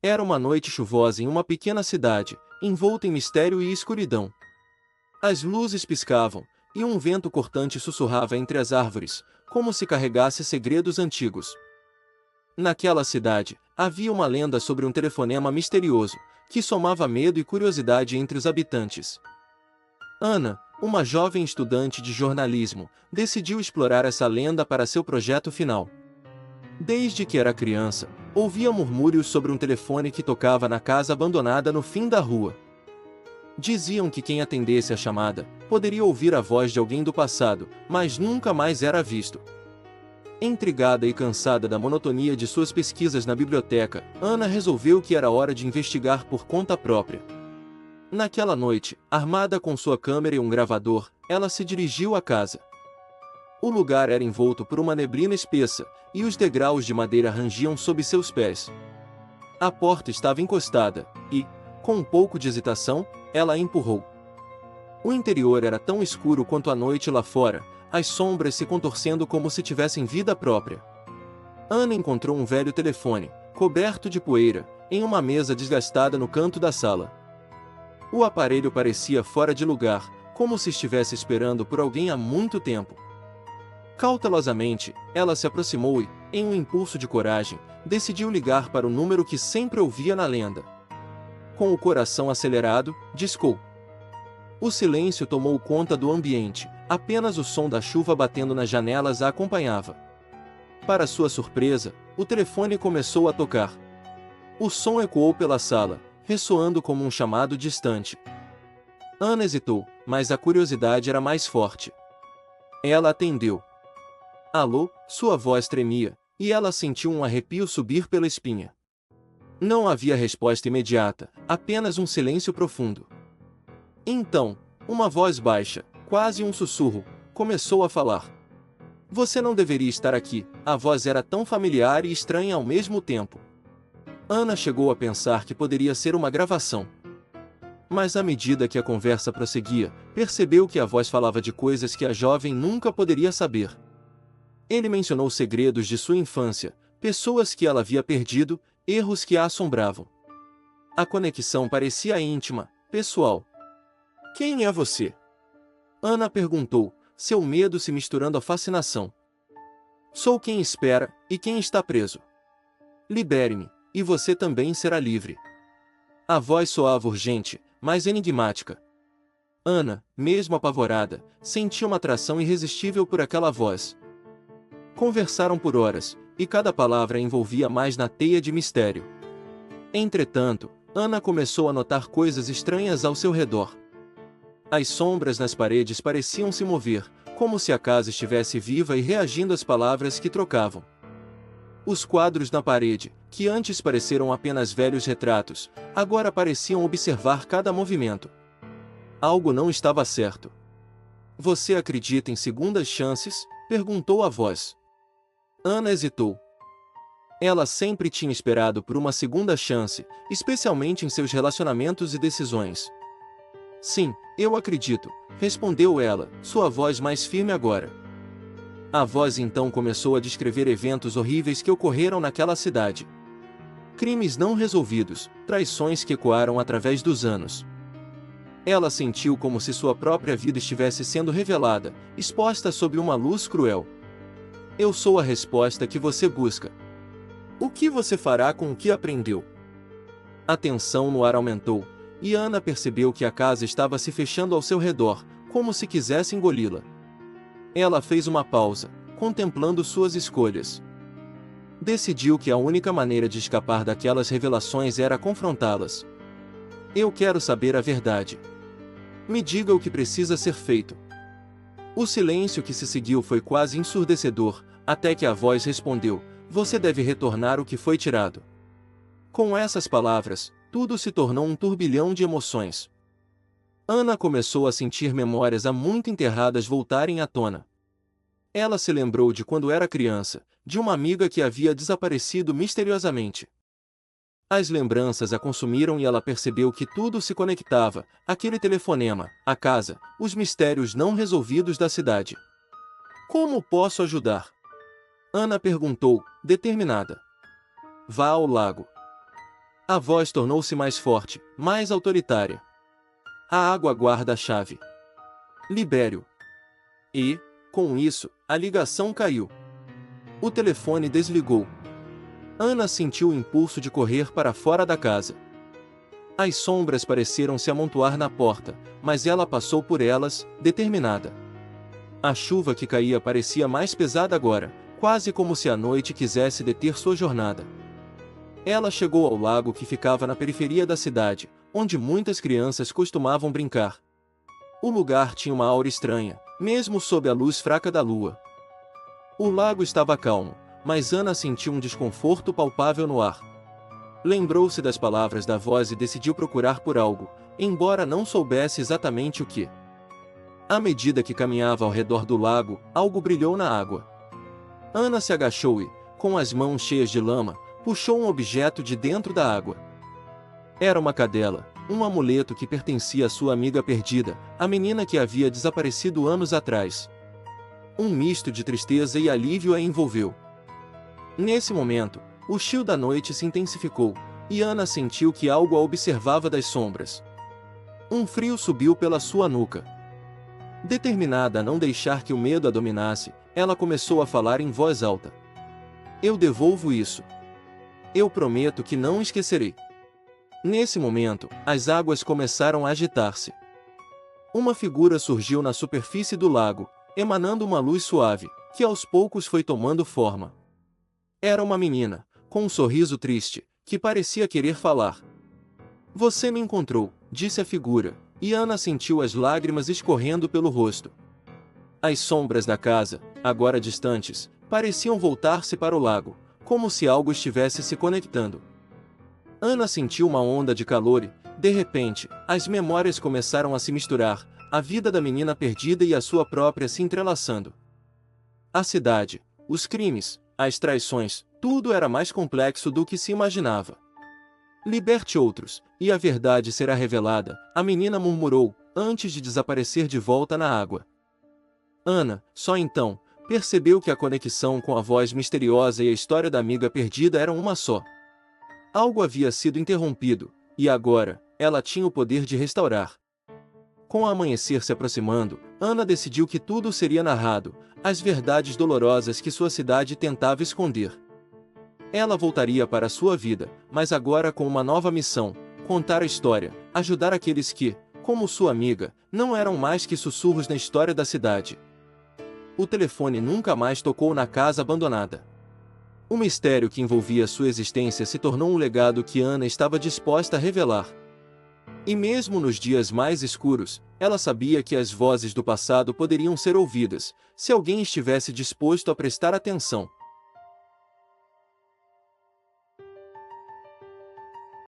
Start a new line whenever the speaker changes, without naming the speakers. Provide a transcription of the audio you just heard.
Era uma noite chuvosa em uma pequena cidade, envolta em mistério e escuridão. As luzes piscavam, e um vento cortante sussurrava entre as árvores, como se carregasse segredos antigos. Naquela cidade, havia uma lenda sobre um telefonema misterioso, que somava medo e curiosidade entre os habitantes. Ana, uma jovem estudante de jornalismo, decidiu explorar essa lenda para seu projeto final. Desde que era criança, ouvia murmúrios sobre um telefone que tocava na casa abandonada no fim da rua. Diziam que quem atendesse a chamada poderia ouvir a voz de alguém do passado, mas nunca mais era visto. Intrigada e cansada da monotonia de suas pesquisas na biblioteca, Ana resolveu que era hora de investigar por conta própria. Naquela noite, armada com sua câmera e um gravador, ela se dirigiu à casa. O lugar era envolto por uma neblina espessa, e os degraus de madeira rangiam sob seus pés. A porta estava encostada, e, com um pouco de hesitação, ela a empurrou. O interior era tão escuro quanto a noite lá fora, as sombras se contorcendo como se tivessem vida própria. Ana encontrou um velho telefone, coberto de poeira, em uma mesa desgastada no canto da sala. O aparelho parecia fora de lugar, como se estivesse esperando por alguém há muito tempo. Cautelosamente, ela se aproximou e, em um impulso de coragem, decidiu ligar para o número que sempre ouvia na lenda. Com o coração acelerado, discou. O silêncio tomou conta do ambiente, apenas o som da chuva batendo nas janelas a acompanhava. Para sua surpresa, o telefone começou a tocar. O som ecoou pela sala, ressoando como um chamado distante. Ana hesitou, mas a curiosidade era mais forte. Ela atendeu. Alô, sua voz tremia, e ela sentiu um arrepio subir pela espinha. Não havia resposta imediata, apenas um silêncio profundo. Então, uma voz baixa, quase um sussurro, começou a falar. Você não deveria estar aqui. A voz era tão familiar e estranha ao mesmo tempo. Ana chegou a pensar que poderia ser uma gravação. Mas à medida que a conversa prosseguia, percebeu que a voz falava de coisas que a jovem nunca poderia saber. Ele mencionou segredos de sua infância, pessoas que ela havia perdido, erros que a assombravam. A conexão parecia íntima, pessoal. Quem é você? Ana perguntou, seu medo se misturando à fascinação. Sou quem espera, e quem está preso. Libere-me, e você também será livre. A voz soava urgente, mas enigmática. Ana, mesmo apavorada, sentia uma atração irresistível por aquela voz. Conversaram por horas, e cada palavra envolvia mais na teia de mistério. Entretanto, Ana começou a notar coisas estranhas ao seu redor. As sombras nas paredes pareciam se mover, como se a casa estivesse viva e reagindo às palavras que trocavam. Os quadros na parede, que antes pareceram apenas velhos retratos, agora pareciam observar cada movimento. Algo não estava certo. Você acredita em segundas chances? Perguntou a voz. Ana hesitou. Ela sempre tinha esperado por uma segunda chance, especialmente em seus relacionamentos e decisões. Sim, eu acredito, respondeu ela, sua voz mais firme agora. A voz então começou a descrever eventos horríveis que ocorreram naquela cidade. Crimes não resolvidos, traições que ecoaram através dos anos. Ela sentiu como se sua própria vida estivesse sendo revelada, exposta sob uma luz cruel. Eu sou a resposta que você busca. O que você fará com o que aprendeu? A tensão no ar aumentou, e Ana percebeu que a casa estava se fechando ao seu redor, como se quisesse engoli-la. Ela fez uma pausa, contemplando suas escolhas. Decidiu que a única maneira de escapar daquelas revelações era confrontá-las. Eu quero saber a verdade. Me diga o que precisa ser feito. O silêncio que se seguiu foi quase ensurdecedor, até que a voz respondeu, você deve retornar o que foi tirado. Com essas palavras, tudo se tornou um turbilhão de emoções. Ana começou a sentir memórias há muito enterradas voltarem à tona. Ela se lembrou de quando era criança, de uma amiga que havia desaparecido misteriosamente. As lembranças a consumiram e ela percebeu que tudo se conectava, aquele telefonema, a casa, os mistérios não resolvidos da cidade. Como posso ajudar? Ana perguntou, determinada. Vá ao lago. A voz tornou-se mais forte, mais autoritária. A água guarda a chave. Libere-o. E, com isso, a ligação caiu. O telefone desligou. Ana sentiu o impulso de correr para fora da casa. As sombras pareceram se amontoar na porta, mas ela passou por elas, determinada. A chuva que caía parecia mais pesada agora, quase como se a noite quisesse deter sua jornada. Ela chegou ao lago que ficava na periferia da cidade, onde muitas crianças costumavam brincar. O lugar tinha uma aura estranha, mesmo sob a luz fraca da lua. O lago estava calmo, mas Ana sentiu um desconforto palpável no ar. Lembrou-se das palavras da voz e decidiu procurar por algo, embora não soubesse exatamente o que. À medida que caminhava ao redor do lago, algo brilhou na água. Ana se agachou e, com as mãos cheias de lama, puxou um objeto de dentro da água. Era uma cadela, um amuleto que pertencia à sua amiga perdida, a menina que havia desaparecido anos atrás. Um misto de tristeza e alívio a envolveu. Nesse momento, o chill da noite se intensificou, e Ana sentiu que algo a observava das sombras. Um frio subiu pela sua nuca. Determinada a não deixar que o medo a dominasse, ela começou a falar em voz alta. Eu devolvo isso. Eu prometo que não esquecerei. Nesse momento, as águas começaram a agitar-se. Uma figura surgiu na superfície do lago, emanando uma luz suave, que aos poucos foi tomando forma. Era uma menina, com um sorriso triste, que parecia querer falar. Você me encontrou, disse a figura, e Ana sentiu as lágrimas escorrendo pelo rosto. As sombras da casa, agora distantes, pareciam voltar-se para o lago, como se algo estivesse se conectando. Ana sentiu uma onda de calor e, de repente, as memórias começaram a se misturar, a vida da menina perdida e a sua própria se entrelaçando. A cidade, os crimes, as traições, tudo era mais complexo do que se imaginava. Liberte outros, e a verdade será revelada, a menina murmurou, antes de desaparecer de volta na água. Ana, só então, percebeu que a conexão com a voz misteriosa e a história da amiga perdida eram uma só. Algo havia sido interrompido, e agora, ela tinha o poder de restaurar. Com o amanhecer se aproximando, Ana decidiu que tudo seria narrado, as verdades dolorosas que sua cidade tentava esconder. Ela voltaria para sua vida, mas agora com uma nova missão: contar a história, ajudar aqueles que, como sua amiga, não eram mais que sussurros na história da cidade. O telefone nunca mais tocou na casa abandonada. O mistério que envolvia sua existência se tornou um legado que Ana estava disposta a revelar. E mesmo nos dias mais escuros, ela sabia que as vozes do passado poderiam ser ouvidas, se alguém estivesse disposto a prestar atenção.